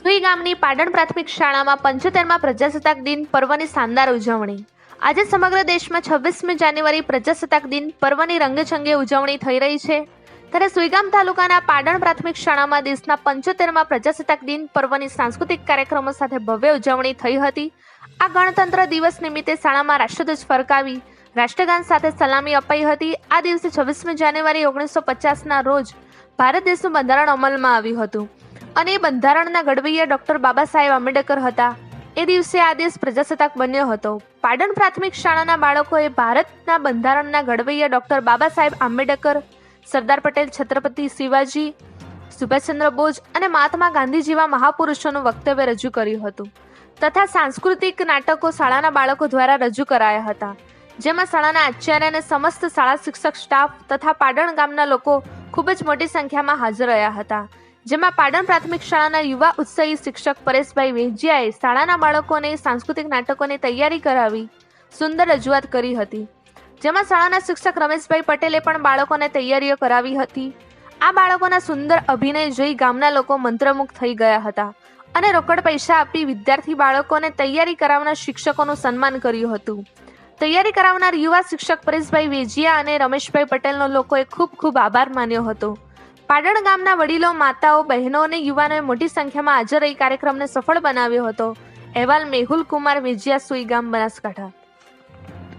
સુઈ ગામની પાટણ પ્રાથમિક શાળામાં 75મા પ્રજાસત્તાક દિન પર્વની શાનદાર ઉજવણી। આજે સમગ્ર દેશમાં 26મી જાન્યુઆરી પ્રજાસત્તાક દિન પર્વની રંગેચંગે ઉજવણી થઈ રહી છે, ત્યારે સુઈગામ તાલુકાના પાટણ પ્રાથમિક શાળામાં દેશના 75મા પ્રજાસત્તાક દિન પર્વની સાંસ્કૃતિક કાર્યક્રમો સાથે ભવ્ય ઉજવણી થઈ હતી। આ ગણતંત્ર દિવસ નિમિત્તે શાળામાં રાષ્ટ્રધ્વજ ફરકાવી રાષ્ટ્રગાન સાથે સલામી અપાઈ હતી। આ દિવસે 26મી જાન્યુઆરી 1950ના રોજ ભારત દેશનું બંધારણ અમલમાં આવ્યું હતું અને બંધારણના ઘડવૈયા ડોક્ટર બાબા સાહેબ આંબેડકર હતા। એ દિવસે આ દેશ પ્રજાસત્તાક બન્યો હતો। પાટણ પ્રાથમિક શાળાના બાળકોએ ભારતના બંધારણના ઘડવૈયા ડોક્ટર બાબા સાહેબ આંબેડકર, સરદાર પટેલ, છત્રપતિ શિવાજી, સુભાષચંદ્ર બોઝ અને મહાત્મા ગાંધી જેવા મહાપુરુષોનું વક્તવ્ય રજૂ કર્યું હતું તથા સાંસ્કૃતિક નાટકો શાળાના બાળકો દ્વારા રજૂ કરાયા હતા, જેમાં શાળાના આચાર્ય અને સમસ્ત શાળા શિક્ષક સ્ટાફ તથા પાટણ ગામના લોકો ખૂબ જ મોટી સંખ્યામાં હાજર રહ્યા હતા। જેમાં પાટણ પ્રાથમિક શાળાના યુવા ઉત્સાહી શિક્ષક પરેશભાઈ વેજિયાએ શાળાના બાળકોને સાંસ્કૃતિક નાટકોની તૈયારી કરાવી સુંદર રજૂઆત કરી હતી, જેમાં શાળાના શિક્ષક રમેશભાઈ પટેલે પણ બાળકોને તૈયારીઓ કરાવી હતી। આ બાળકોના સુંદર અભિનય જોઈ ગામના લોકો મંત્રમુગ્ધ થઈ ગયા હતા અને રોકડ પૈસા આપી વિદ્યાર્થી બાળકોને તૈયારી કરાવનાર શિક્ષકોનું સન્માન કર્યું હતું। તૈયારી કરાવનાર યુવા શિક્ષક પરેશભાઈ વેજિયા અને રમેશભાઈ પટેલનો લોકોએ ખૂબ ખૂબ આભાર માન્યો હતો। પાટણ ગામના વડીલો, માતાઓ, બહેનો અને યુવાનોએ મોટી સંખ્યામાં હાજર રહી કાર્યક્રમને સફળ બનાવ્યો હતો। અહેવાલ મેહુલ કુમાર વેજિયા, સુઈગામ, બનાસકાંઠા।